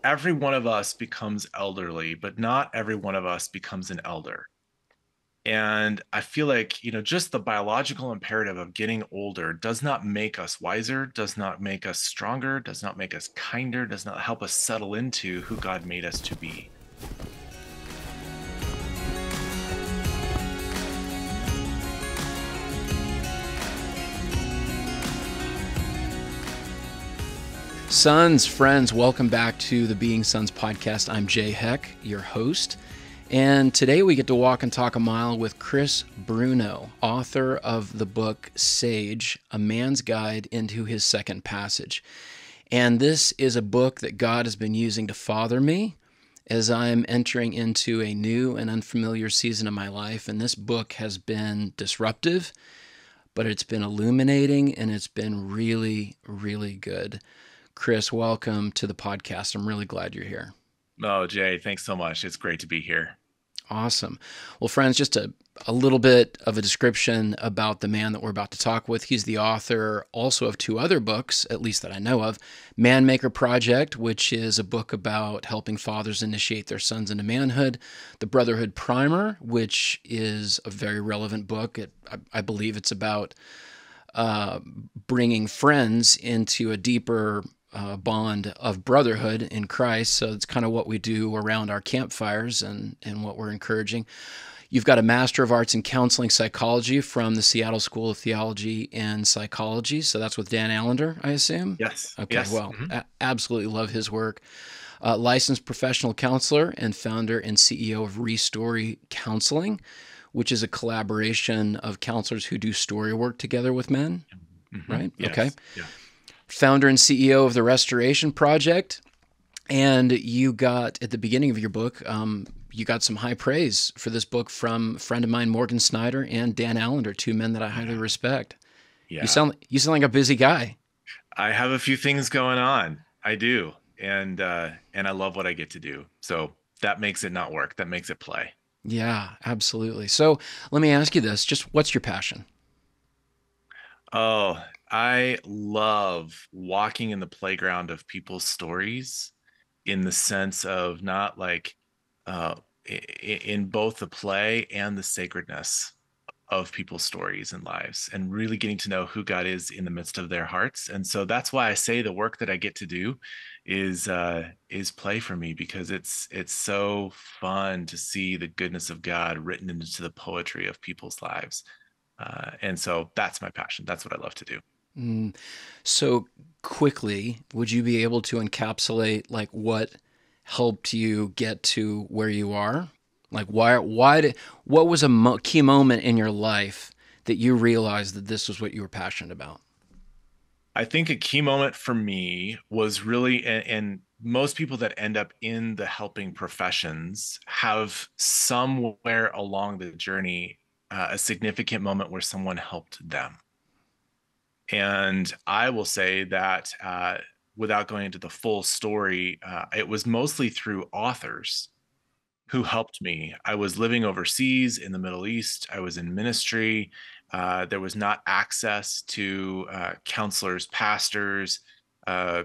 every one of us becomes elderly, but not every one of us becomes an elder. And I feel like, just the biological imperative of getting older does not make us wiser, does not make us stronger, does not make us kinder, does not help us settle into who God made us to be. Sons, friends, welcome back to the Being Sons podcast. I'm Jay Heck, your host. And today we get to walk and talk a mile with Chris Bruno, author of the book Sage, A Man's Guide into His Second Passage. And this is a book that God has been using to father me as I'm entering into a new and unfamiliar season of my life. And this book has been disruptive, but it's been illuminating, and it's been really, really good. Chris, welcome to the podcast. I'm really glad you're here. Oh, Jay, thanks so much. It's great to be here. Awesome. Well, friends, just a little bit of a description about the man that we're about to talk with. He's the author also of two other books, at least that I know of. Man Maker Project, which is a book about helping fathers initiate their sons into manhood. The Brotherhood Primer, which is a very relevant book. I believe it's about bringing friends into a deeper bond of brotherhood in Christ. So it's kind of what we do around our campfires and what we're encouraging. You've got a Master of Arts in Counseling Psychology from the Seattle School of Theology and Psychology. So that's with Dan Allender, I assume? Yes. Okay, Yes. well, absolutely love his work. Licensed professional counselor and founder and CEO of ReStory Counseling, which is a collaboration of counselors who do story work together with men, right? Yes. Okay. Yeah. Founder and CEO of the Restoration Project. And you got, at the beginning of your book, you got some high praise for this book from a friend of mine, Morgan Snyder, and Dan Allender, two men that I highly respect. Yeah. You sound like a busy guy. I have a few things going on. I do. And I love what I get to do. So that makes it not work. That makes it play. Yeah, absolutely. So let me ask you this, just what's your passion? Oh, I love walking in the playground of people's stories in the sense of not like in both the play and the sacredness of people's stories and lives and really getting to know who God is in the midst of their hearts. And so that's why I say the work that I get to do is play for me, because it's so fun to see the goodness of God written into the poetry of people's lives. And so that's my passion. That's what I love to do. Mm. So quickly, would you be able to encapsulate like what helped you get to where you are? Like what was a key moment in your life that you realized that this was what you were passionate about? I think a key moment for me was really, and most people that end up in the helping professions have somewhere along the journey a significant moment where someone helped them. And I will say that without going into the full story, it was mostly through authors who helped me. I was living overseas in the Middle East. I was in ministry. There was not access to counselors, pastors,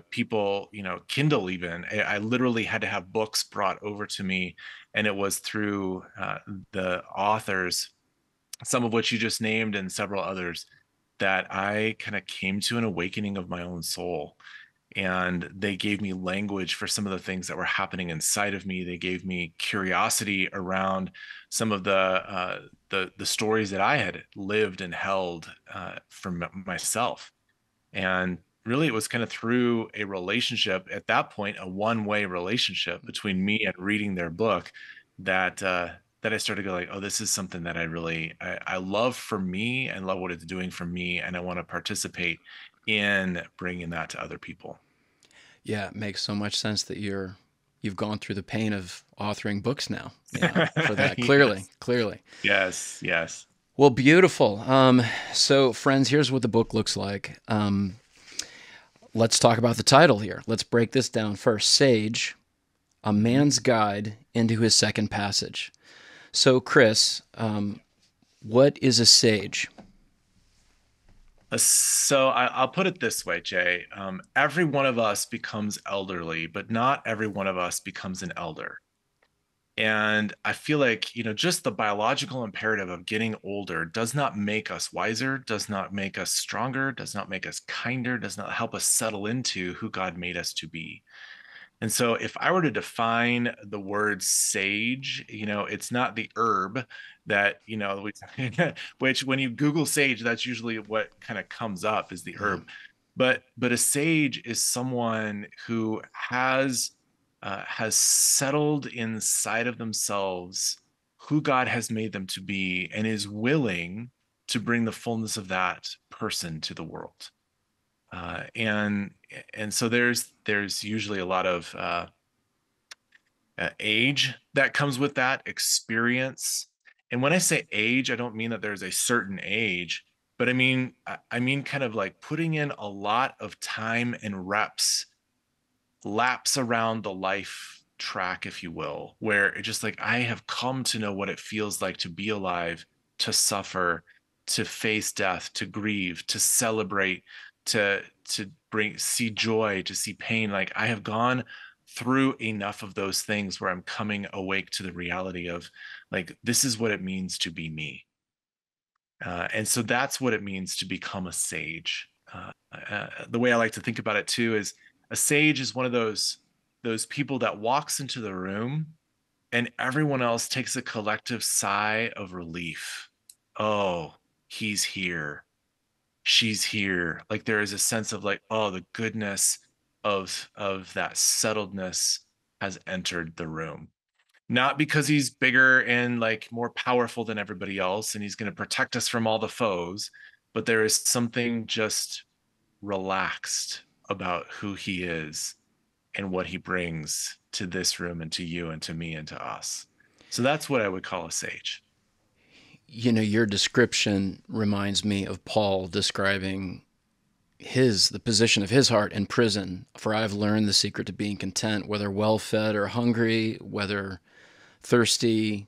people, Kindle even. I literally had to have books brought over to me. And it was through the authors, some of which you just named and several others, that I kind of came to an awakening of my own soul. And they gave me language for some of the things that were happening inside of me. They gave me curiosity around some of the stories that I had lived and held for myself. And really, it was kind of through a relationship at that point, a one-way relationship between me and reading their book, that I started to go like, oh, this is something that I love for me and love what it's doing for me, and I want to participate in bringing that to other people. Yeah, it makes so much sense that you've gone through the pain of authoring books now. For that, clearly, Yes, clearly. yes, yes. Well, beautiful. So, friends, here's what the book looks like. Let's talk about the title here. Let's break this down first. Sage, A Man's Guide into His Second Passage. So, Chris, what is a sage? So I'll put it this way, Jay. Every one of us becomes elderly, but not every one of us becomes an elder. And I feel like, just the biological imperative of getting older does not make us wiser, does not make us stronger, does not make us kinder, does not help us settle into who God made us to be. And so, if I were to define the word sage, it's not the herb that, which when you Google sage, that's usually what kind of comes up is the Yeah. herb. But a sage is someone who has settled inside of themselves who God has made them to be and is willing to bring the fullness of that person to the world. And so there's usually a lot of age that comes with that experience. And when I say age, I don't mean that there's a certain age, but I mean kind of like putting in a lot of time and reps, laps around the life track, if you will, where it's just like I have come to know what it feels like to be alive, to suffer, to face death, to grieve, to celebrate, to bring see joy, to see pain. Like I have gone through enough of those things where I'm coming awake to the reality of like this is what it means to be me. And so that's what it means to become a sage. The way I like to think about it too is a sage is one of those people that walks into the room and everyone else takes a collective sigh of relief. Oh, he's here. She's here. Like there is a sense of like, oh, the goodness of that settledness has entered the room, not because he's bigger and like more powerful than everybody else and he's going to protect us from all the foes, but there is something just relaxed about who he is and what he brings to this room and to you and to me and to us. So that's what I would call a sage. Your description reminds me of Paul describing the position of his heart in prison. For I've learned the secret to being content, whether well fed or hungry, whether thirsty,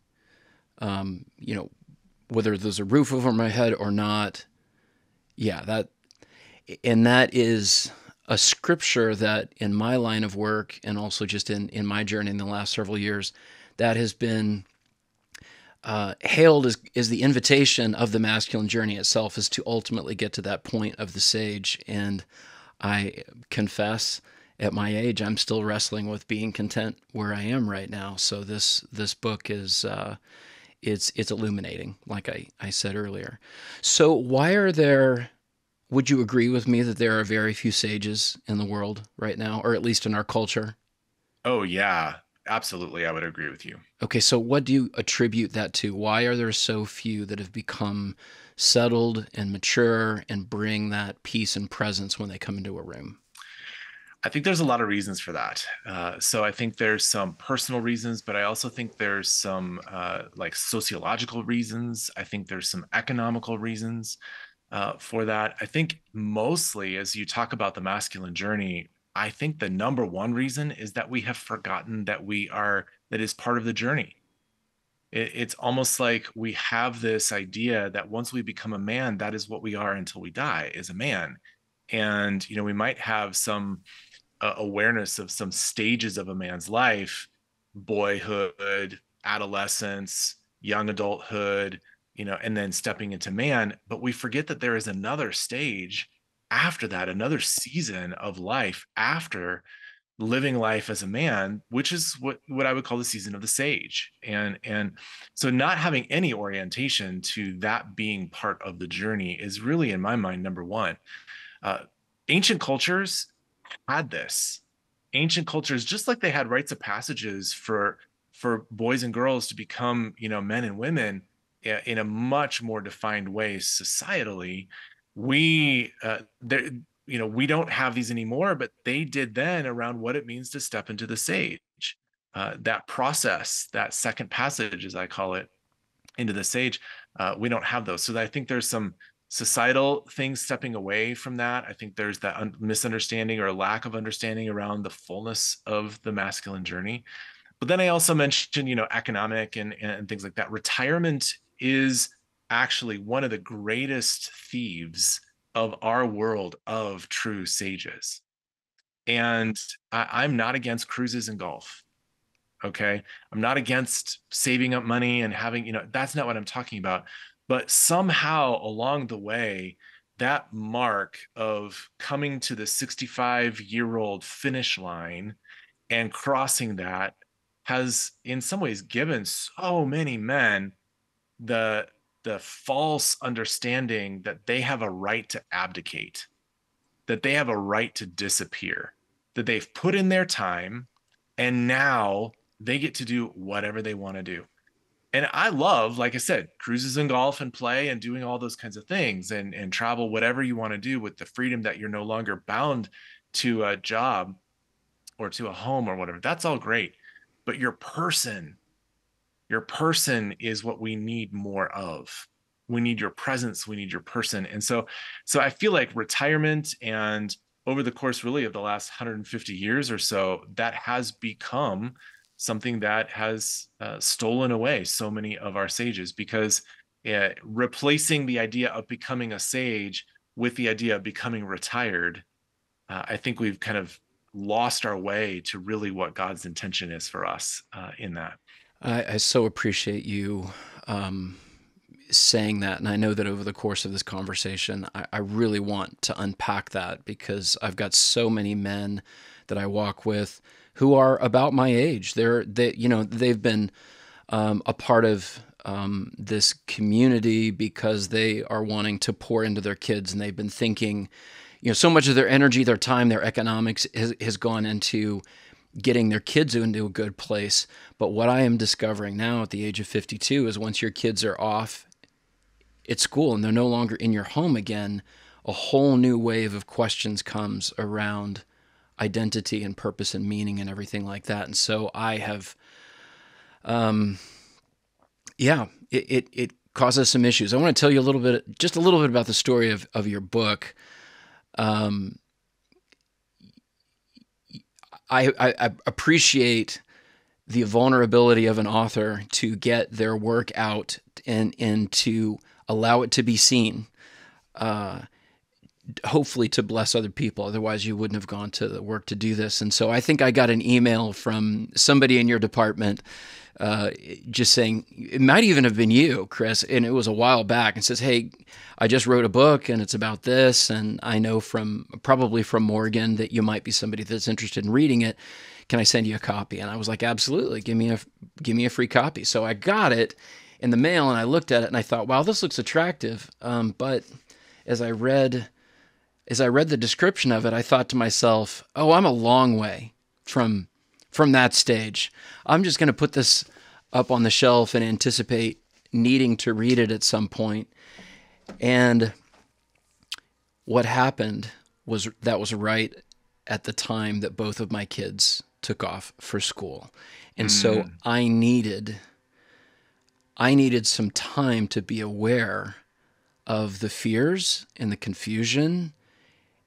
you know, whether there's a roof over my head or not. Yeah, that is a scripture that in my line of work and also just in my journey in the last several years, that has been hailed as the invitation of the masculine journey itself is to ultimately get to that point of the sage. And I confess, at my age, I'm still wrestling with being content where I am right now. So this book is it's illuminating, like I said earlier. So why are there? Would you agree with me that there are very few sages in the world right now, or at least in our culture? Oh, yeah, absolutely. I would agree with you. Okay, so what do you attribute that to? Why are there so few that have become settled and mature and bring that peace and presence when they come into a room? I think there's a lot of reasons for that. So I think there's some personal reasons, but I also think there's some like sociological reasons. I think there's some economical reasons for that. I think mostly as you talk about the masculine journey, I think the number one reason is that we have forgotten that is part of the journey. It's almost like we have this idea that once we become a man, that is what we are until we die, is a man. And, we might have some awareness of some stages of a man's life: boyhood, adolescence, young adulthood, and then stepping into man. But we forget that there is another stage after that, another season of life after living life as a man, which is what I would call the season of the sage. And so not having any orientation to that being part of the journey is really, in my mind, number one. uh, Ancient cultures had this. Ancient cultures, just like they had rites of passages for boys and girls to become, men and women in a much more defined way societally, we there we don't have these anymore, but they did then around what it means to step into the sage. That process, that second passage, as I call it, into the sage, we don't have those. So I think there's some societal things stepping away from that. I think there's that misunderstanding or lack of understanding around the fullness of the masculine journey. But then I also mentioned, economic and things like that. Retirement is actually one of the greatest thieves of our world of true sages. And I'm not against cruises and golf. Okay. I'm not against saving up money and having, that's not what I'm talking about. But somehow along the way, that mark of coming to the 65-year-old finish line and crossing that has in some ways given so many men the the false understanding that they have a right to abdicate, that they have a right to disappear, that they've put in their time and now they get to do whatever they want to do. And I love, like I said, cruises and golf and play and doing all those kinds of things and travel, whatever you want to do with the freedom that you're no longer bound to a job or to a home or whatever. That's all great. But your person is what we need more of. We need your presence, we need your person. And so I feel like retirement, and over the course really of the last 150 years or so, that has become something that has stolen away so many of our sages, because replacing the idea of becoming a sage with the idea of becoming retired, I think we've kind of lost our way to really what God's intention is for us in that. I so appreciate you saying that. And I know that over the course of this conversation, I really want to unpack that, because I've got so many men that I walk with who are about my age. They've been a part of this community because they are wanting to pour into their kids, and they've been thinking, so much of their energy, their time, their economics has gone into getting their kids into a good place. But what I am discovering now at the age of 52 is once your kids are off at school and they're no longer in your home again, a whole new wave of questions comes around identity and purpose and meaning and everything like that. And so I have, it causes some issues. I want to tell you just a little bit about the story of your book. I appreciate the vulnerability of an author to get their work out and to allow it to be seen, hopefully to bless other people. Otherwise, you wouldn't have gone to the work to do this. And so I think I got an email from somebody in your department just saying, it might even have been you, Chris, and it was a while back, and says, hey, I just wrote a book and it's about this, and I know probably from Morgan that you might be somebody that's interested in reading it. Can I send you a copy? And I was like, absolutely, give me a free copy. So I got it in the mail and I looked at it and I thought, wow, this looks attractive. But as I read the description of it, I thought to myself, oh, I'm a long way from that stage. I'm just going to put this up on the shelf and anticipate needing to read it at some point. And what happened was that was right at the time that both of my kids took off for school. And so I needed some time to be aware of the fears and the confusion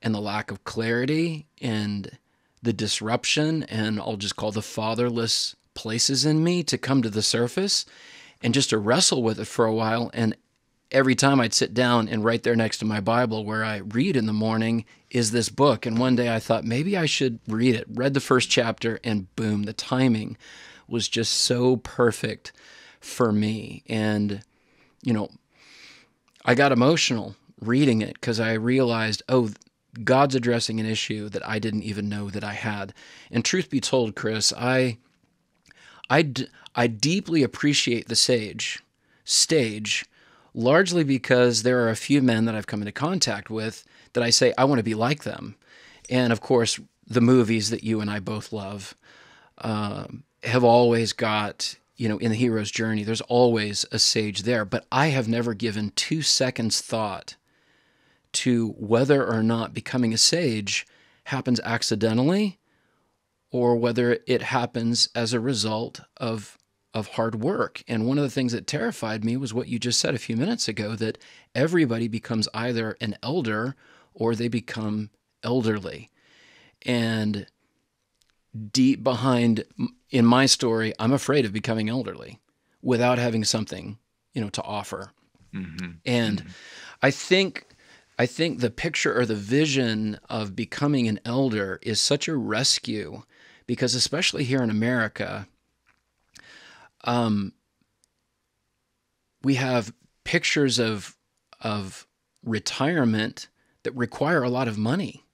and the lack of clarity and the disruption, and I'll just call the fatherless places in me, to come to the surface and just to wrestle with it for a while. And every time I'd sit down, and right there next to my Bible where I read in the morning is this book. And one day I thought maybe I should read it. Read the first chapter, and boom, the timing was just so perfect for me. And, I got emotional reading it because I realized, oh, God's addressing an issue that I didn't even know that I had. And truth be told, Chris, I deeply appreciate the stage, largely because there are a few men that I've come into contact with that I say, I want to be like them. And of course, the movies that you and I both love have always got, in the hero's journey, there's always a sage there. But I have never given 2 seconds thought to whether or not becoming a sage happens accidentally or whether it happens as a result of hard work. And one of the things that terrified me was what you just said a few minutes ago, that everybody becomes either an elder or they become elderly. And deep behind in my story, I'm afraid of becoming elderly without having something, to offer. And I think I think the picture or the vision of becoming an elder is such a rescue because, especially here in America, um, we have pictures of retirement that require a lot of money.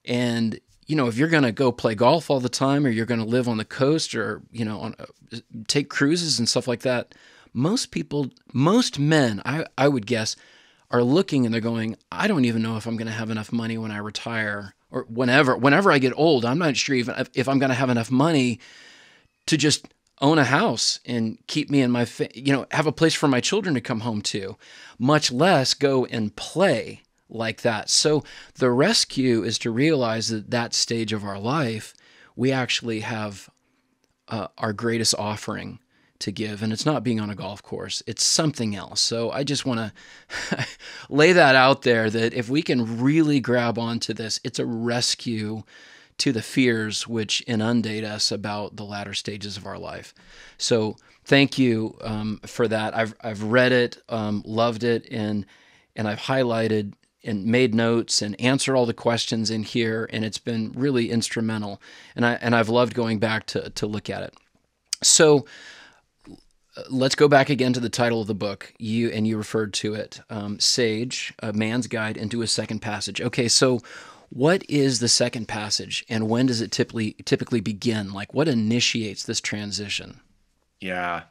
And if you're going to go play golf all the time, or you're going to live on the coast, or take cruises and stuff like that, most people, most men, I would guess, are looking and they're going, I don't even know if I'm going to have enough money when I retire, or whenever I get old. I'm not sure even if I'm going to have enough money to just own a house and keep me and have a place for my children to come home to, much less go and play like that. So the rescue is to realize that that stage of our life, we actually have our greatest offering to give. And it's not being on a golf course, it's something else. So I just want to lay that out there, that if we can really grab onto this, it's a rescue to the fears which inundate us about the latter stages of our life. So thank you for that. I've read it, loved it, and I've highlighted and made notes and answered all the questions in here, and it's been really instrumental. And I've loved going back to look at it. So let's go back again to the title of the book. You referred to it, Sage, A Man's Guide into a Second Passage. Okay, so what is the second passage, and when does it typically begin? Like, what initiates this transition? Yeah.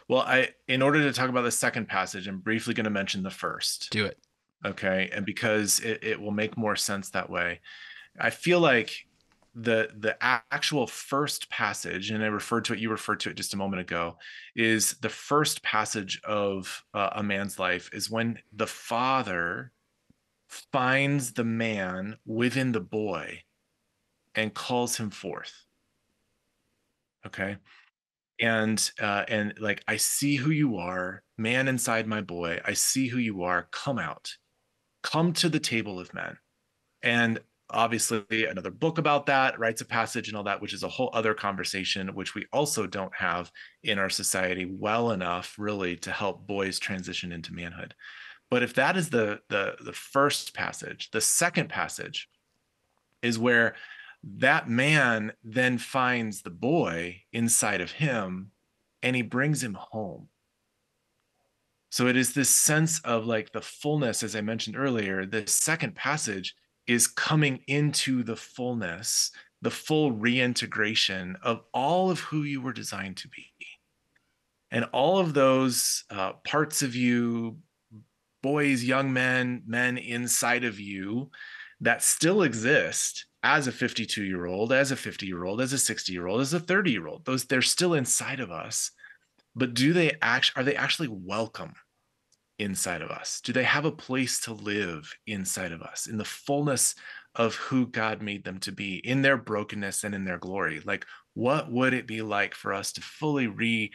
Well, in order to talk about the second passage, I'm briefly going to mention the first. Do it. Okay. And because it will make more sense that way. I feel like the actual first passage, and you referred to it just a moment ago, is the first passage of a man's life is when the father finds the man within the boy and calls him forth. Okay. And like, I see who you are, man inside my boy. I see who you are. Come out, come to the table of men. And obviously, another book about that writes a passage and all that, which is a whole other conversation, which we also don't have in our society well enough, really, to help boys transition into manhood. But if that is the first passage, the second passage is where that man then finds the boy inside of him and he brings him home. So it is this sense of like the fullness, as I mentioned earlier. The second passage is coming into the fullness, the full reintegration of all of who you were designed to be. And all of those parts of you, boys, young men, men inside of you that still exist as a 52-year-old, as a 50-year-old, as a 60-year-old, as a 30-year-old. They're still inside of us. But are they actually welcome inside of us? Do they have a place to live inside of us in the fullness of who God made them to be, in their brokenness and in their glory? Like, what would it be like for us to fully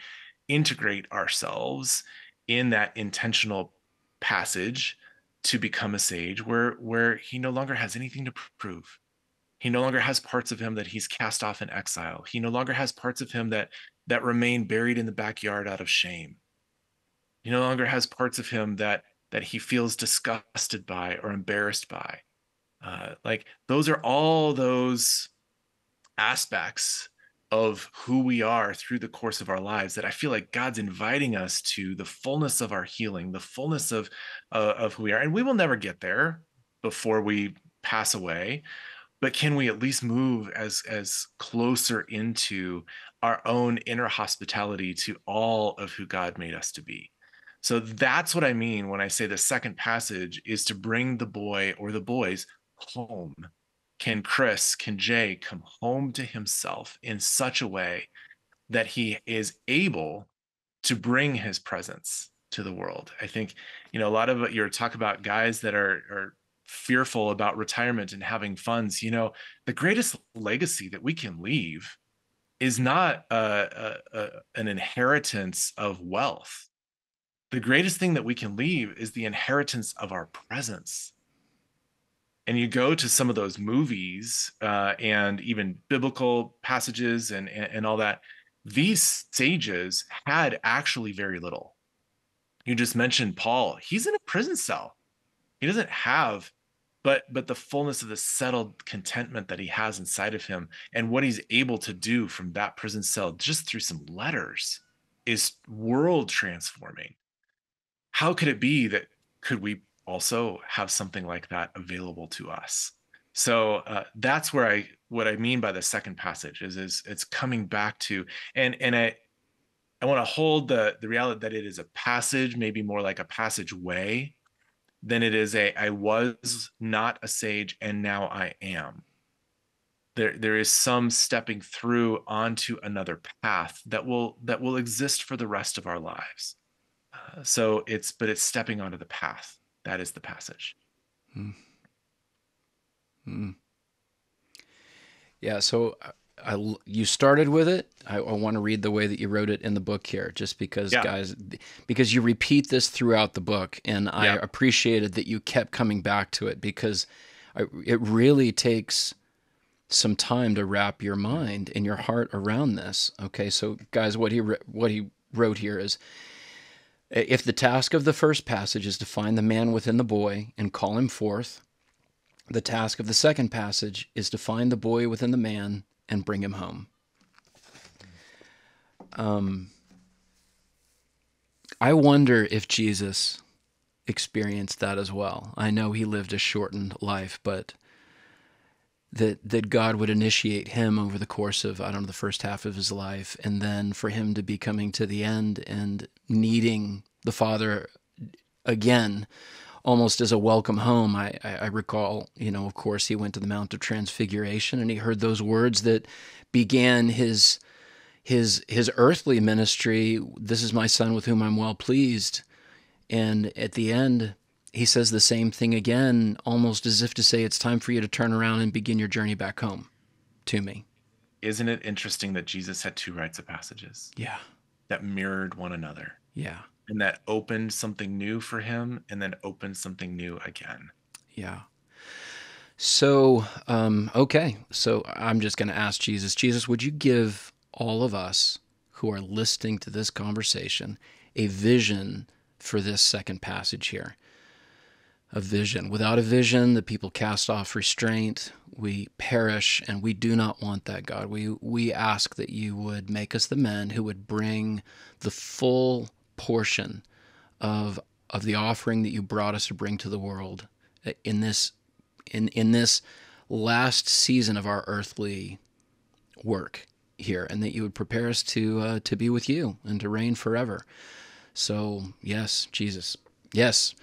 reintegrate ourselves in that intentional passage to become a sage where he no longer has anything to prove? He no longer has parts of him that he's cast off in exile. He no longer has parts of him that remain buried in the backyard out of shame. He no longer has parts of him that he feels disgusted by or embarrassed by. Like, those are all those aspects of who we are through the course of our lives that I feel like God's inviting us to the fullness of our healing, the fullness of who we are. And we will never get there before we pass away, but can we at least move as closer into our own inner hospitality to all of who God made us to be? So that's what I mean when I say the second passage is to bring the boy or the boys home. Can Jay come home to himself in such a way that he is able to bring his presence to the world? I think, a lot of your talk about guys that are fearful about retirement and having funds, the greatest legacy that we can leave is not an inheritance of wealth. The greatest thing that we can leave is the inheritance of our presence. And you go to some of those movies and even biblical passages and all that, these sages had actually very little. You just mentioned Paul. He's in a prison cell. He doesn't have, but the fullness of the settled contentment that he has inside of him and what he's able to do from that prison cell just through some letters is world transforming. How could it be that could we also have something like that available to us? So that's where what I mean by the second passage is it's coming back to, and I want to hold the reality that it is a passage, maybe more like a passageway than it is a I was not a sage and now I am. There is some stepping through onto another path that will exist for the rest of our lives. So it's stepping onto the path. That is the passage. Mm-hmm. Yeah, so you started with it. I want to read the way that you wrote it in the book here, just because, Yeah. guys, because you repeat this throughout the book, and I appreciated that you kept coming back to it, because it really takes some time to wrap your mind and your heart around this. Okay, so guys, what he wrote here is, if the task of the first passage is to find the man within the boy and call him forth, the task of the second passage is to find the boy within the man and bring him home. I wonder if Jesus experienced that as well. I know he lived a shortened life, but that God would initiate him over the course of, I don't know, the first half of his life, and then for him to be coming to the end and needing the Father again, almost as a welcome home. I recall, of course, he went to the Mount of Transfiguration, and he heard those words that began his earthly ministry. This is my son with whom I'm well pleased. And at the end, he says the same thing again, almost as if to say, it's time for you to turn around and begin your journey back home to me. Isn't it interesting that Jesus had two rites of passages? Yeah. That mirrored one another. Yeah. And that opened something new for him and then opened something new again. Yeah. So, okay. So I'm just going to ask Jesus, would you give all of us who are listening to this conversation a vision for this second passage here? A vision. Without a vision, the people cast off restraint. We perish, and we do not want that, God. We ask that you would make us the men who would bring the full portion of the offering that you brought us to bring to the world in this last season of our earthly work here, and that you would prepare us to be with you and to reign forever. So yes, Jesus, yes.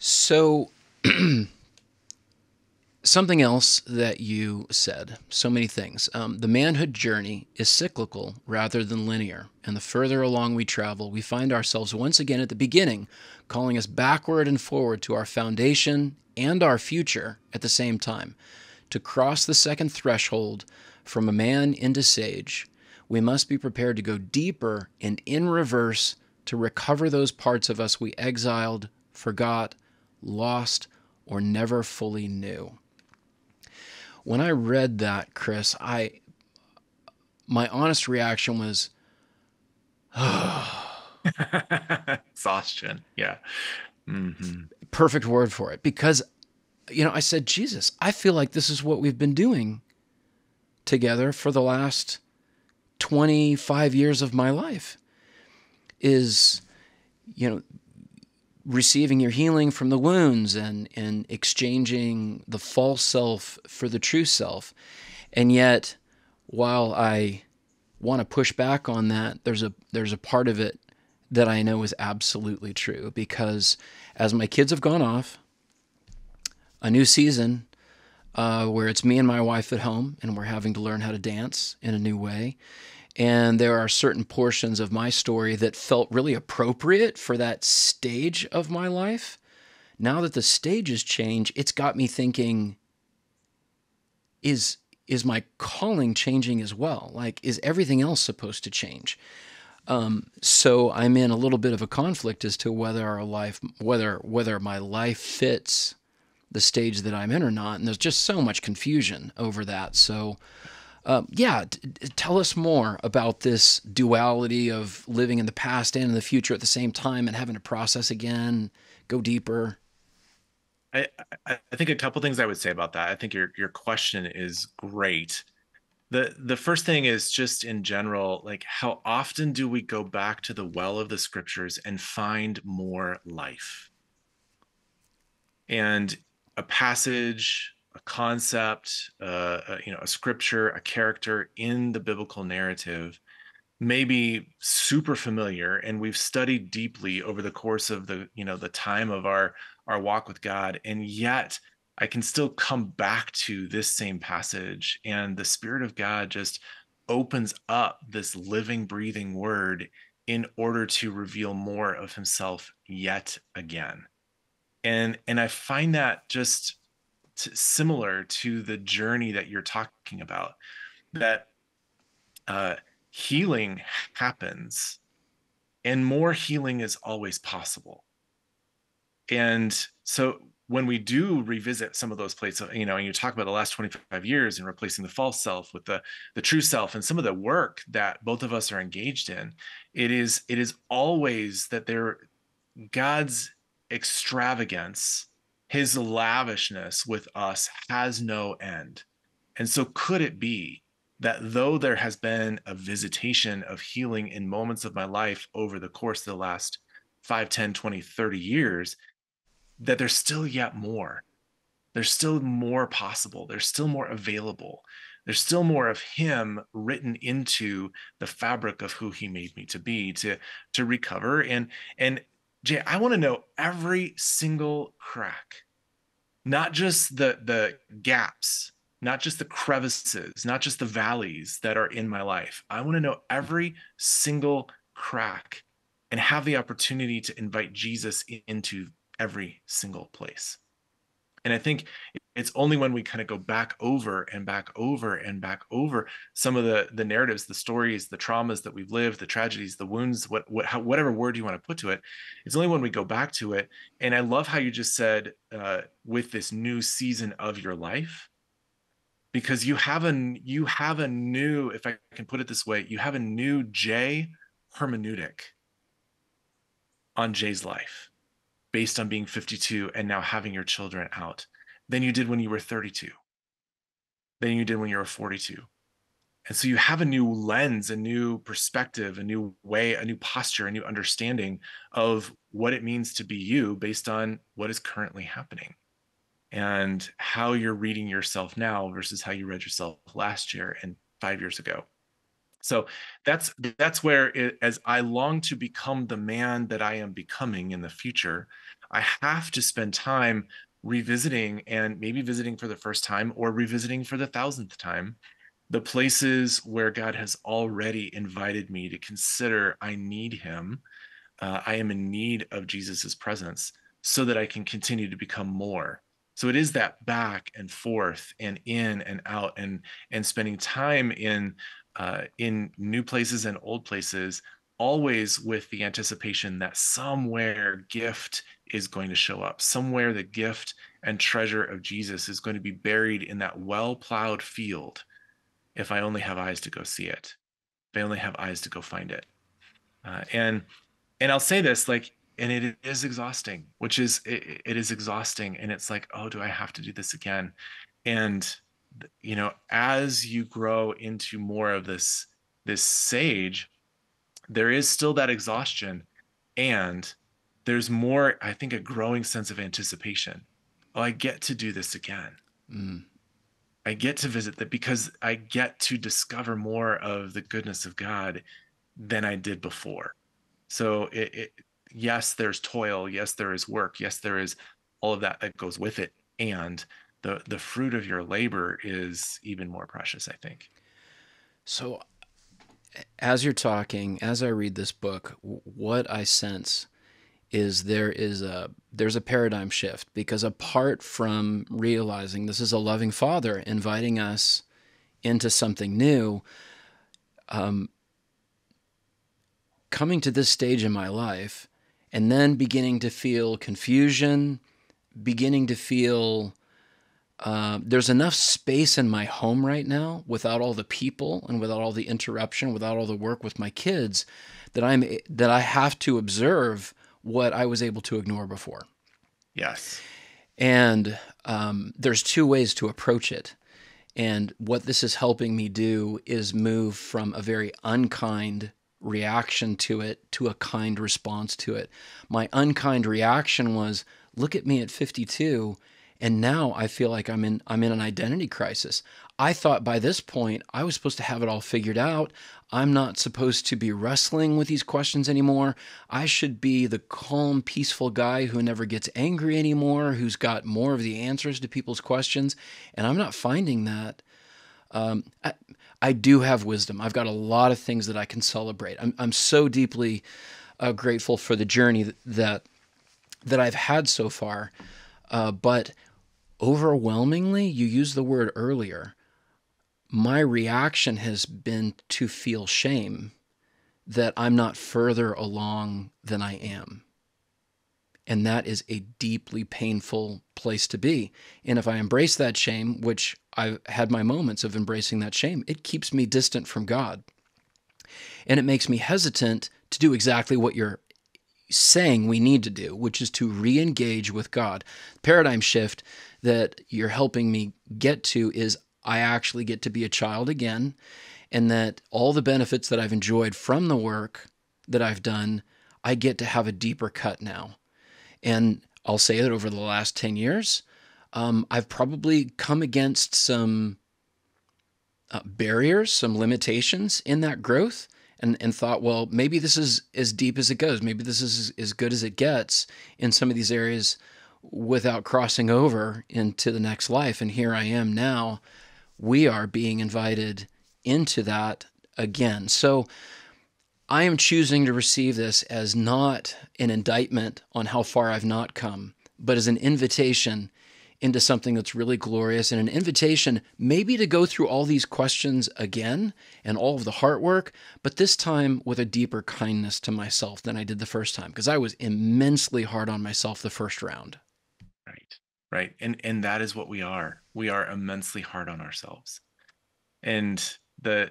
So something else that you said, so many things. The manhood journey is cyclical rather than linear, and the further along we travel, we find ourselves once again at the beginning, calling us backward and forward to our foundation and our future at the same time. To cross the second threshold from a man into sage, we must be prepared to go deeper and in reverse to recover those parts of us we exiled, forgot, lost, or never fully knew. When I read that, Chris, my honest reaction was, exhaustion. Yeah. Mm-hmm. Perfect word for it. Because, I said, Jesus, I feel like this is what we've been doing together for the last 25 years of my life, is, receiving your healing from the wounds and exchanging the false self for the true self. And yet, while I want to push back on that, there's a part of it that I know is absolutely true, because as my kids have gone off, a new season where it's me and my wife at home, and we're having to learn how to dance in a new way. And there are certain portions of my story that felt really appropriate for that stage of my life. Now that the stages change, it's got me thinking, is my calling changing as well? Like, is everything else supposed to change? So I'm in a little bit of a conflict as to whether my life fits the stage that I'm in or not. And there's just so much confusion over that. So Yeah, tell us more about this duality of living in the past and in the future at the same time and having to process again, go deeper. I, I think a couple things I would say about that. I think your question is great. The first thing is just in general, like how often do we go back to the well of the scriptures and find more life? And a passage, a concept, a scripture, a character in the biblical narrative may be super familiar, and we've studied deeply over the course of the time of our walk with God, and yet I can still come back to this same passage, and the Spirit of God just opens up this living, breathing word in order to reveal more of Himself yet again. And I find that just similar to the journey that you're talking about, that uh, healing happens and more healing is always possible. And so when we do revisit some of those places, and you talk about the last 25 years and replacing the false self with the true self and some of the work that both of us are engaged in, it is always that there God's extravagance, his lavishness with us has no end. And so, could it be that though there has been a visitation of healing in moments of my life over the course of the last 5, 10, 20, 30 years, that there's still yet more? There's still more possible. There's still more available. There's still more of him written into the fabric of who he made me to be, to recover. And Jay, I want to know every single crack, not just the gaps, not just the crevices, not just the valleys that are in my life. I want to know every single crack and have the opportunity to invite Jesus into every single place. And I think it's only when we kind of go back over and back over and back over some of the narratives, the stories, the traumas that we've lived, the tragedies, the wounds, whatever word you want to put to it. It's only when we go back to it. And I love how you just said with this new season of your life, because you have a new, if I can put it this way, you have a new Jay hermeneutic on Jay's life based on being 52 and now having your children out than you did when you were 32, than you did when you were 42. And so you have a new lens, a new perspective, a new way, a new posture, a new understanding of what it means to be you based on what is currently happening and how you're reading yourself now versus how you read yourself last year and 5 years ago. So that's where as I long to become the man that I am becoming in the future, I have to spend time revisiting and maybe visiting for the first time or revisiting for the thousandth time the places where God has already invited me to consider I need him. I am in need of Jesus's presence so that I can continue to become more. So it is that back and forth and in and out and spending time in new places and old places, always with the anticipation that somewhere gift is going to show up. Somewhere the gift and treasure of Jesus is going to be buried in that well-plowed field if I only have eyes to go see it, if I only have eyes to go find it. And I'll say this, like, and it is exhausting, which is it is exhausting, and it's like, oh, do I have to do this again? And as you grow into more of this sage, there is still that exhaustion, and there's more, I think, a growing sense of anticipation. Oh, I get to do this again. Mm. I get to visit that because I get to discover more of the goodness of God than I did before. So yes, there's toil. Yes, there is work. Yes, there is all of that that goes with it. And the fruit of your labor is even more precious, I think. So, as you're talking, as I read this book, what I sense is there's a paradigm shift, because apart from realizing this is a loving father inviting us into something new, coming to this stage in my life and then beginning to feel confusion, beginning to feel There's enough space in my home right now without all the people and without all the interruption, without all the work with my kids, that I have to observe what I was able to ignore before. Yes. And there's two ways to approach it. And what this is helping me do is move from a very unkind reaction to it to a kind response to it. My unkind reaction was, look at me at 52, and now I feel like I'm in an identity crisis. I thought by this point I was supposed to have it all figured out. I'm not supposed to be wrestling with these questions anymore. I should be the calm, peaceful guy who never gets angry anymore, who's got more of the answers to people's questions. And I'm not finding that. Um, I, I do have wisdom. I've got a lot of things that I can celebrate. I'm so deeply grateful for the journey that I've had so far. But overwhelmingly, you used the word earlier, my reaction has been to feel shame that I'm not further along than I am. And that is a deeply painful place to be. And if I embrace that shame, which I've had my moments of embracing that shame, it keeps me distant from God. And it makes me hesitant to do exactly what you're saying we need to do, which is to re-engage with God. Paradigm shift that you're helping me get to is I actually get to be a child again, and that all the benefits that I've enjoyed from the work that I've done, I get to have a deeper cut now. And I'll say that over the last 10 years, I've probably come against some barriers, some limitations in that growth, and thought, well, maybe this is as deep as it goes. Maybe this is as good as it gets in some of these areas without crossing over into the next life. And here I am now. We are being invited into that again. So I am choosing to receive this as not an indictment on how far I've not come, but as an invitation into something that's really glorious, and an invitation maybe to go through all these questions again and all of the heart work, but this time with a deeper kindness to myself than I did the first time, because I was immensely hard on myself the first round. Right. Right. And that is what we are. We are immensely hard on ourselves. And the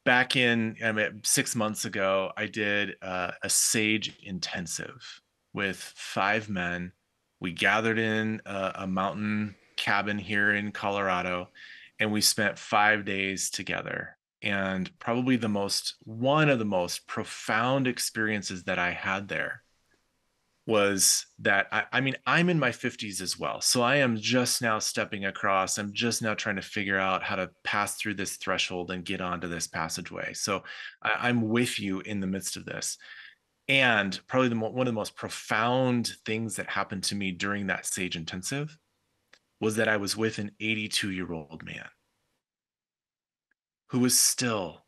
back in, I mean, 6 months ago, I did a Sage intensive with 5 men. We gathered in a mountain cabin here in Colorado, and we spent 5 days together. And probably one of the most profound experiences that I had there was that I mean, I'm in my 50s as well. So I am just now stepping across. I'm just now trying to figure out how to pass through this threshold and get onto this passageway. So I'm with you in the midst of this. And probably one of the most profound things that happened to me during that Sage Intensive was that I was with an 82-year-old man who was still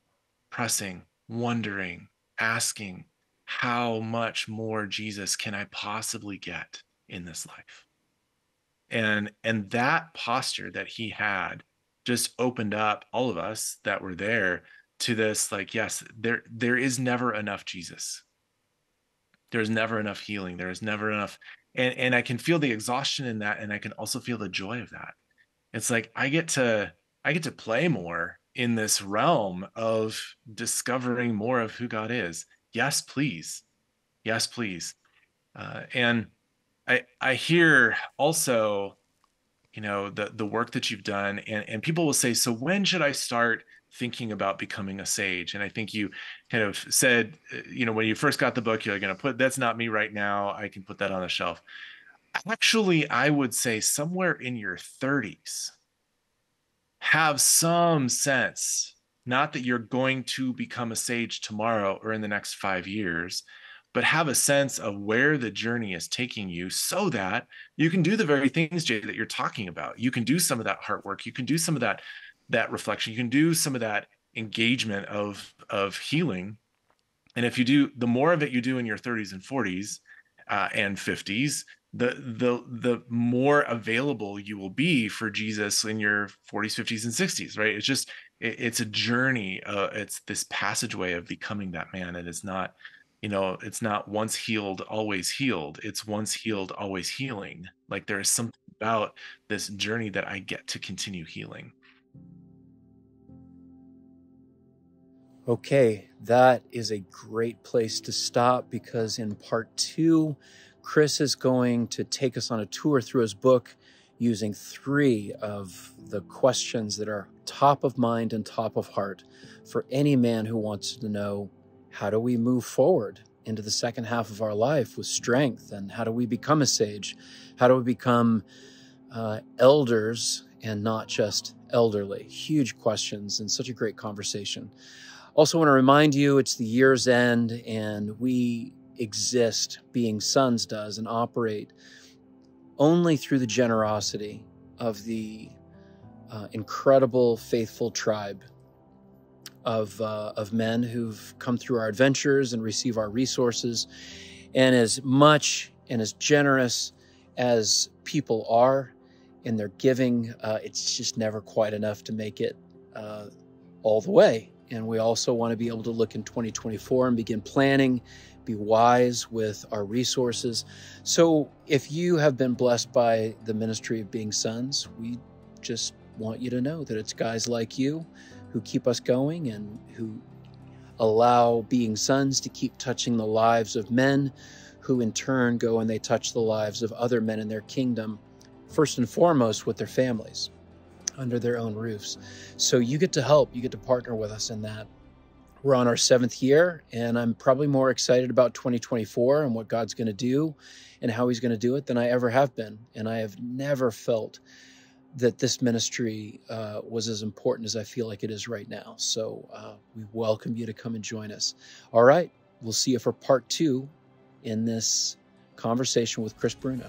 pressing, wondering, asking, how much more Jesus can I possibly get in this life? And that posture that he had just opened up all of us that were there to this, like, yes, there is never enough Jesus. There's never enough healing. There is never enough. And I can feel the exhaustion in that, and I can also feel the joy of that. It's like I get to play more in this realm of discovering more of who God is. Yes, please. Yes, please. And I hear also, the work that you've done, and people will say, so when should I start thinking about becoming a sage? And I think you kind of said, when you first got the book, you're going to put, that's not me right now. I can put that on the shelf. Actually, I would say somewhere in your 30s, have some sense, not that you're going to become a sage tomorrow or in the next 5 years, but have a sense of where the journey is taking you so that you can do the very things, Jay, that you're talking about. You can do some of that heart work. You can do some of that reflection. You can do some of that engagement of healing. And if you do, the more of it you do in your 30s and 40s and 50s, the more available you will be for Jesus in your 40s, 50s, and 60s, right? It's a journey. It's this passageway of becoming that man. And it's not once healed, always healed. It's once healed, always healing. Like there is something about this journey that I get to continue healing. Okay, that is a great place to stop, because in part 2, Chris is going to take us on a tour through his book using 3 of the questions that are top of mind and top of heart for any man who wants to know, how do we move forward into the second half of our life with strength? And how do we become a sage? How do we become elders and not just elderly? Huge questions and such a great conversation. Also want to remind you, it's the year's end, and we exist, Being Sons does, and operate only through the generosity of the incredible, faithful tribe of men who've come through our adventures and receive our resources. And as much and as generous as people are in their giving, it's just never quite enough to make it all the way. And we also want to be able to look in 2024 and begin planning, be wise with our resources. So if you have been blessed by the ministry of Being Sons, we just want you to know that it's guys like you who keep us going and who allow Being Sons to keep touching the lives of men, who in turn go and they touch the lives of other men in their kingdom, first and foremost with their families, under their own roofs. So you get to help, you get to partner with us in that. We're on our 7th year, and I'm probably more excited about 2024 and what God's going to do and how he's going to do it than I ever have been. And I have never felt that this ministry was as important as I feel like it is right now. So we welcome you to come and join us. All right, we'll see you for part 2 in this conversation with Chris Bruno.